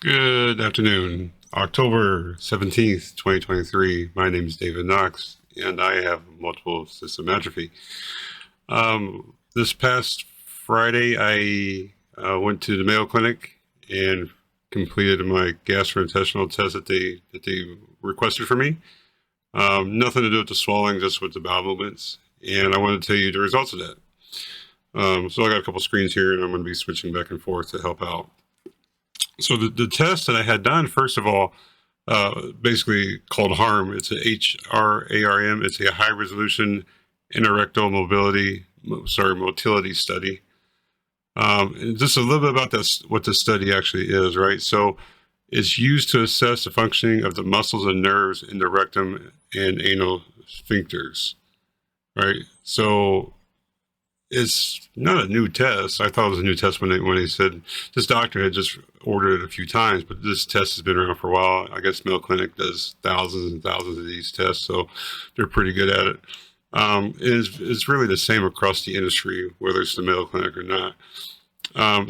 Good afternoon. October 17th, 2023. My name is David Knox, and I have multiple system atrophy. This past Friday, I went to the Mayo Clinic and completed my gastrointestinal test that they requested for me. Nothing to do with the swelling, just with the bowel movements. And I want to tell you the results of that. So I got a couple screens here, and I'm going to be switching back and forth to help out. So the test that I had done, first of all, basically called HARM. It's a HRARM. It's a high resolution interrectal motility study. And just a little bit about this, what the study actually is, right? So it's used to assess the functioning of the muscles and nerves in the rectum and anal sphincters, right? So it's not a new test. I thought it was a new test when they said this doctor had just ordered it a few times, but this test has been around for a while. I guess Mayo Clinic does thousands and thousands of these tests, so they're pretty good at it. It's really the same across the industry, whether it's the Mayo Clinic or not.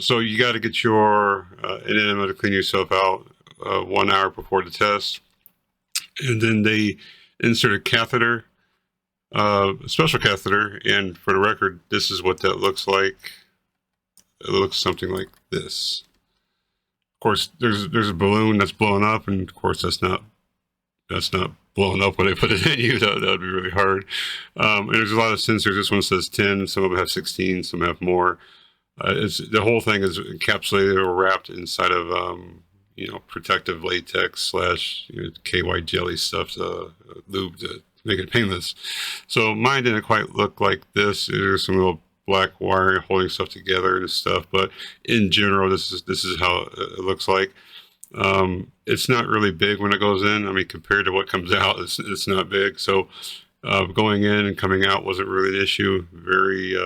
So you got to get your enema to clean yourself out 1 hour before the test, and then they insert a catheter, special catheter, and for the record, this is what that looks like. It looks something like this. Of course, there's a balloon that's blowing up, and of course that's not blowing up when they put it in you. That would be really hard. And there's a lot of sensors. This one says 10. Some of them have 16. Some have more. The whole thing is encapsulated or wrapped inside of protective latex slash KY jelly stuff, lube to make it painless. So mine didn't quite look like this. There's some little black wire holding stuff together and stuff, but in general, this is how it looks like. It's not really big when it goes in. I mean, compared to what comes out, it's not big. So going in and coming out wasn't really an issue. Very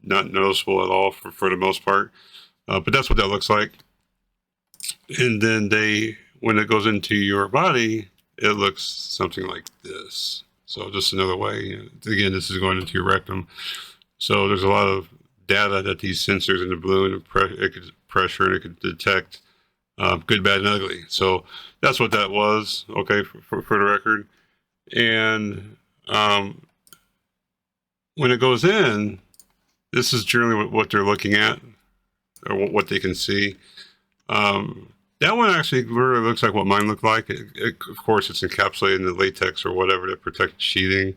not noticeable at all for the most part. But that's what that looks like. And then when it goes into your body, it looks something like this. So just another way. Again, this is going into your rectum. So there's a lot of data that these sensors in the balloon, it could pressure, and it could detect good, bad, and ugly. So that's what that was, okay, for the record. And when it goes in, this is generally what they're looking at, or what they can see. That one actually really looks like what mine looked like. Of course, it's encapsulated in the latex or whatever to protect sheathing.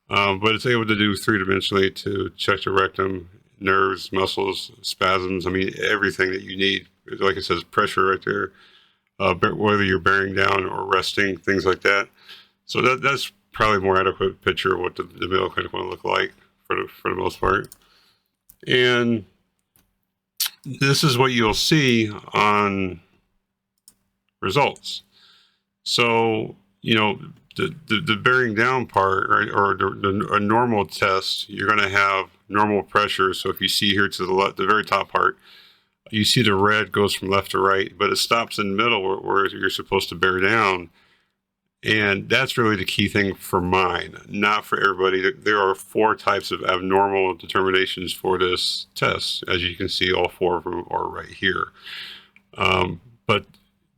But it's able to do three-dimensionally to check the rectum, nerves, muscles, spasms. I mean, everything that you need. Like it says, pressure right there, whether you're bearing down or resting, things like that. So that's probably a more adequate picture of what the Mayo Clinic want to look like for the most part. And this is what you'll see on results. So, the bearing down part, right, or a normal test, you're going to have normal pressure. So if you see here to the left, the very top part, you see the red goes from left to right, but it stops in the middle where you're supposed to bear down. And that's really the key thing for mine, not for everybody. There are 4 types of abnormal determinations for this test. As you can see, all 4 of them are right here. But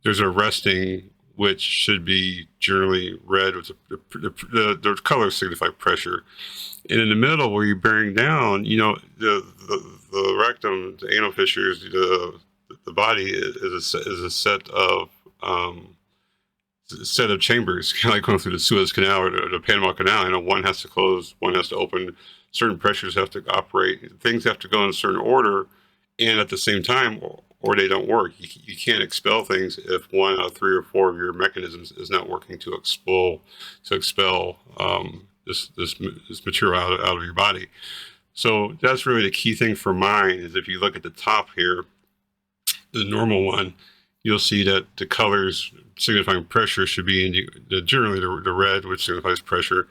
there's a resting, which should be generally red, with the colors signify pressure. And in the middle, where you're bearing down, the rectum, the anal fissures, the body is a set of chambers, kind of like going through the Suez Canal or the Panama Canal. One has to close, one has to open. Certain pressures have to operate. Things have to go in a certain order, and at the same time, or they don't work. You can't expel things if 1 out of 3 or 4 of your mechanisms is not working to expel this material out of your body. So that's really the key thing for mine. Is if you look at the top here, the normal one, you'll see that the colors signifying pressure should be in generally the red, which signifies pressure.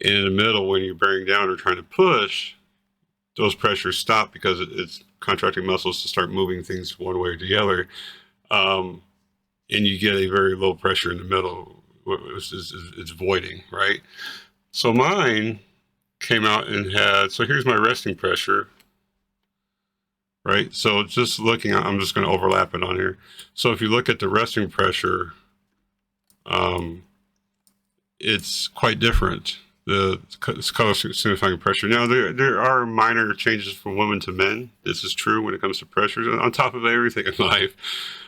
And in the middle, when you're bearing down or trying to push, those pressures stop because it's contracting muscles to start moving things one way or the other. And you get a very low pressure in the middle. It's voiding, right? So mine came out and had, so here's my resting pressure, right? So just looking, I'm just going to overlap it on here. So if you look at the resting pressure, it's quite different. It's color signifying pressure. Now there are minor changes from women to men. This is true when it comes to pressures. On top of everything in life,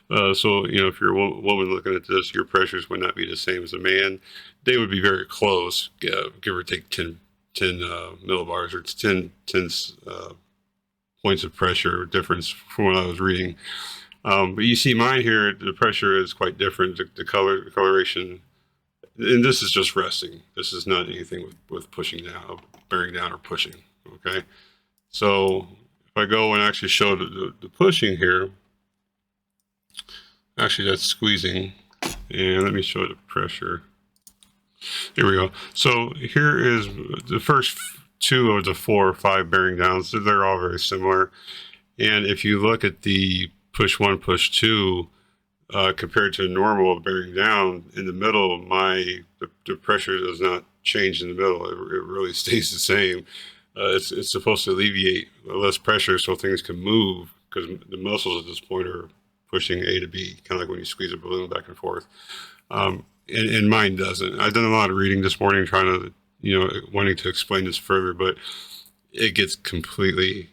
so if you're a woman looking at this, your pressures would not be the same as a man. They would be very close, give or take 10 millibars or 10 points of pressure difference from what I was reading. But you see mine here, the pressure is quite different. The coloration. And this is just resting. This is not anything with pushing down, bearing down, or pushing. Okay. So if I go and actually show the pushing here, actually that's squeezing. And let me show the pressure. Here we go. So here is the first 2 of the 4 or 5 bearing downs. So they're all very similar. And if you look at the push 1, push 2, compared to normal bearing down in the middle, the pressure does not change in the middle. It really stays the same. It's supposed to alleviate less pressure so things can move, because the muscles at this point are pushing A to B, kind of like when you squeeze a balloon back and forth. And mine doesn't. I've done a lot of reading this morning trying to, wanting to explain this further, but it gets completely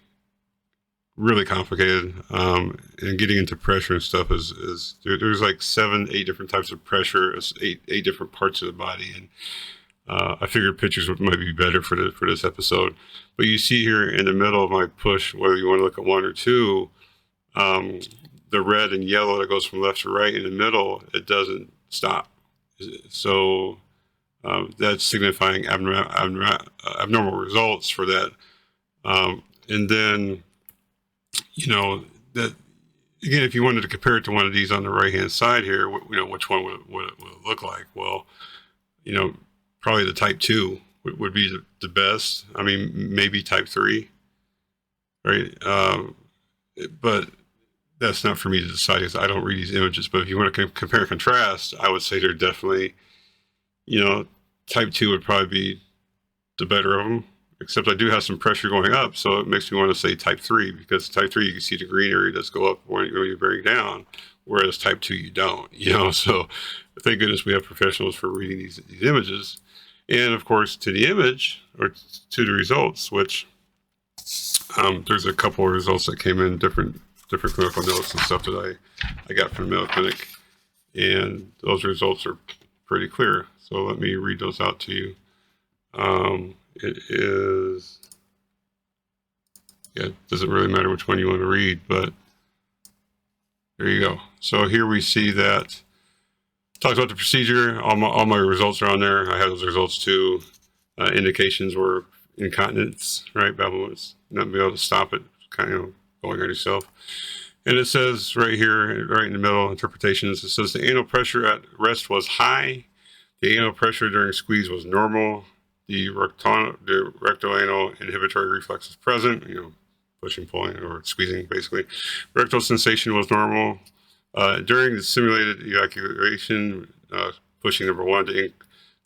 really complicated, and getting into pressure and stuff is there's like 7, 8 different types of pressure, eight different parts of the body, and I figured pictures might be better for this episode. But you see here in the middle of my push, whether you want to look at 1 or 2, the red and yellow that goes from left to right in the middle, it doesn't stop. So that's signifying abnormal results for that, and then. That again, if you wanted to compare it to one of these on the right hand side here, which one would it look like? Well, probably the type 2 would be the best. I mean, maybe type 3, right? But that's not for me to decide, because I don't read these images. But if you want to compare and contrast, I would say they're definitely, type 2 would probably be the better of them. Except I do have some pressure going up, so it makes me want to say type 3, because type 3, you can see the green area does go up when you're bearing down, whereas type 2, you don't, So thank goodness we have professionals for reading these images. And of course, to the image, or to the results, which there's a couple of results that came in, different clinical notes and stuff that I got from the Mayo Clinic, and those results are pretty clear. So let me read those out to you. It is, it doesn't really matter which one you want to read, but there you go. So here we see that talks about the procedure. All my results are on there. I have those results too. Indications were incontinence, right? Babblings, not be able to stop it, kind of going on yourself. And it says right here, right in the middle, interpretations, it says the anal pressure at rest was high. The anal pressure during squeeze was normal. The rectal anal inhibitory reflex is present, pushing, pulling, or squeezing, basically. Rectal sensation was normal. During the simulated ejaculation, pushing number 1,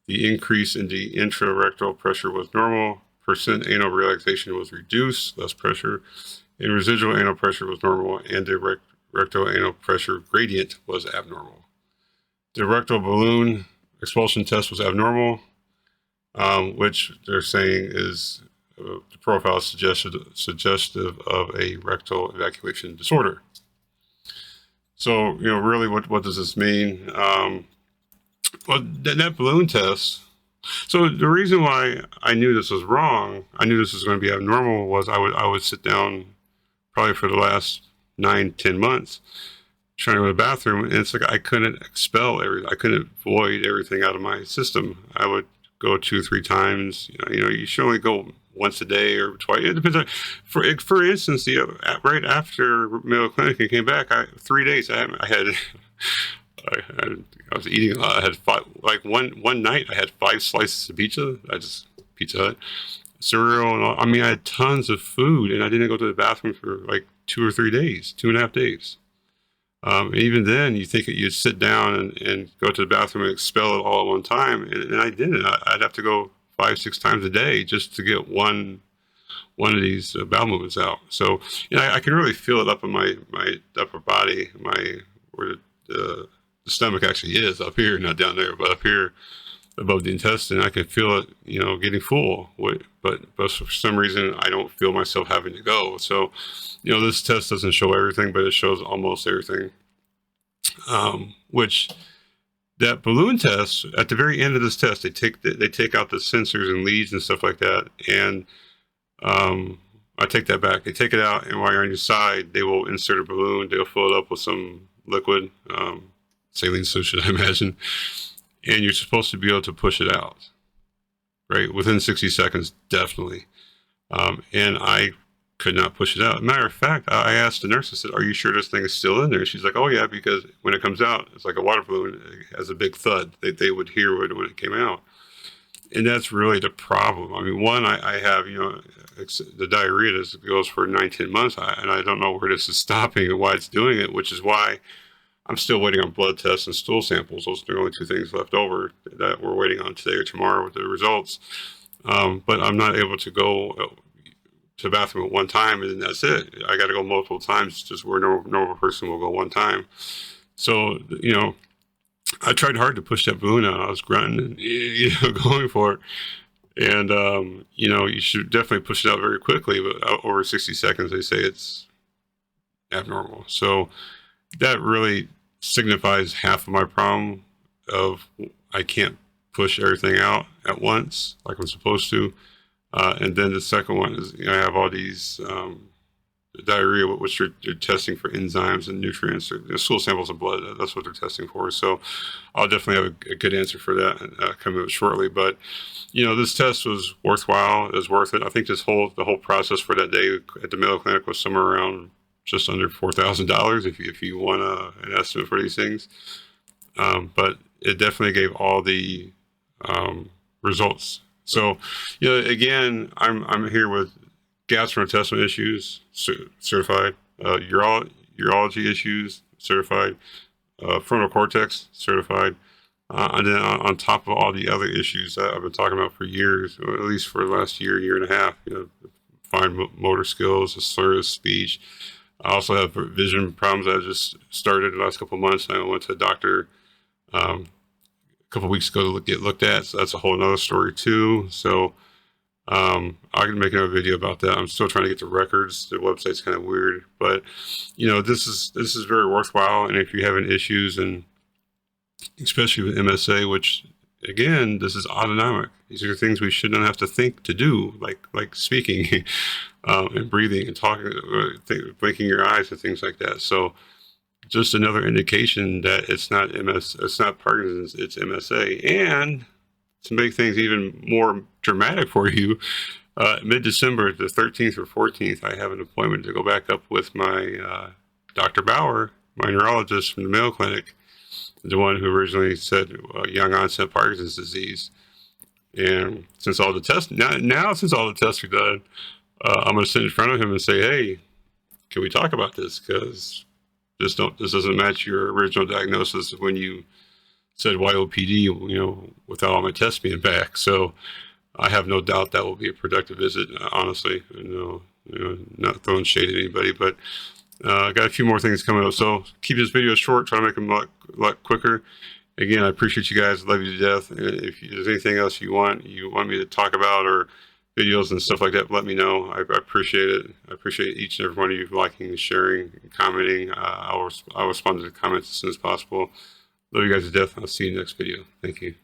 the increase in the intrarectal pressure was normal. Percent anal relaxation was reduced, less pressure. And residual anal pressure was normal, and the rectal anal pressure gradient was abnormal. The rectal balloon expulsion test was abnormal. Which they're saying is the profile suggestive of a rectal evacuation disorder. So, really, what does this mean? Well, that balloon test. So the reason why I knew this was wrong, I knew this was going to be abnormal, was I would sit down probably for the last 9-10 months trying to go to the bathroom, and it's like I couldn't expel everything. I couldn't void everything out of my system. I would go 2-3 times. You should only go once a day or twice. It depends on, for instance, right after Mayo Clinic and came back, 3 days I was eating a lot. I had one night I had 5 slices of pizza. Pizza Hut, cereal, and all. I mean, I had tons of food, and I didn't go to the bathroom for like 2 or 3 days, 2.5 days. And even then, you think that you'd sit down and go to the bathroom and expel it all at one time, and I didn't. I'd have to go 5-6 times a day just to get one one of these bowel movements out. So, I can really feel it up in my upper body, where the stomach actually is, up here, not down there, but up here above the intestine. I can feel it, getting full. But for some reason, I don't feel myself having to go. So, this test doesn't show everything, but it shows almost everything. Which that balloon test, at the very end of this test, they take out the sensors and leads and stuff like that, and I take that back. They take it out, and while you're on your side, they will insert a balloon. They'll fill it up with some liquid, saline solution, I imagine, and you're supposed to be able to push it out, right, within 60 seconds, definitely. And I could not push it out. Matter of fact, I asked the nurse, I said, "Are you sure this thing is still in there?" She's like, "Oh yeah, because when it comes out, it's like a water balloon. It has a big thud. They would hear it when it came out." And that's really the problem. I mean, one, I have, the diarrhea that goes for 9-10 months, and I don't know where this is stopping and why it's doing it, which is why I'm still waiting on blood tests and stool samples. Those are the only two things left over that we're waiting on today or tomorrow with the results. But I'm not able to go to the bathroom at one time, and then that's it. I got to go multiple times, just where a normal person will go one time. So, I tried hard to push that balloon out. I was grunting, going for it. And, you should definitely push it out very quickly, but over 60 seconds, they say it's abnormal. So that really signifies half of my problem of I can't push everything out at once like I'm supposed to. And then the second one is, I have all these diarrhea, which you're testing for enzymes and nutrients, or stool samples and blood. That's what they're testing for. So I'll definitely have a good answer for that coming up shortly. But this test was worthwhile. It was worth it. I think the whole process for that day at the Mayo Clinic was somewhere around just under $4,000 if you want an estimate for these things. But it definitely gave all the results. So, again, I'm here with gastrointestinal issues, certified, urology issues, certified, frontal cortex, certified, and then on top of all the other issues that I've been talking about for years, or at least for the last year and a half, fine motor skills, slurred speech. I also have vision problems that I just started the last couple of months. I went to a doctor a couple of weeks ago to get looked at, so that's a whole nother story too. So I can make another video about that. I'm still trying to get the records. The website's kind of weird, but this is very worthwhile. And if you're having issues, and especially with MSA, which again, this is autonomic. These are things we should not have to think to do, like speaking and breathing and talking, blinking your eyes and things like that. So just another indication that it's not Parkinson's, it's MSA. And to make things even more dramatic for you, mid-December, the 13th or 14th, I have an appointment to go back up with my Dr. Bauer, my neurologist from the Mayo Clinic, the one who originally said young onset Parkinson's disease. And since all the tests since all the tests are done, I'm going to sit in front of him and say, "Hey, can we talk about this? Because this doesn't match your original diagnosis when you said YOPD, without all my tests being back." So I have no doubt that will be a productive visit, honestly. Not throwing shade at anybody, but I got a few more things coming up. So keep this video short, try to make them a lot quicker. Again, I appreciate you guys. Love you to death. And if there's anything else you want me to talk about, or videos and stuff like that, let me know. I appreciate it. I appreciate each and every one of you liking, sharing, commenting. I'll respond to the comments as soon as possible. Love you guys to death. I'll see you in the next video. Thank you.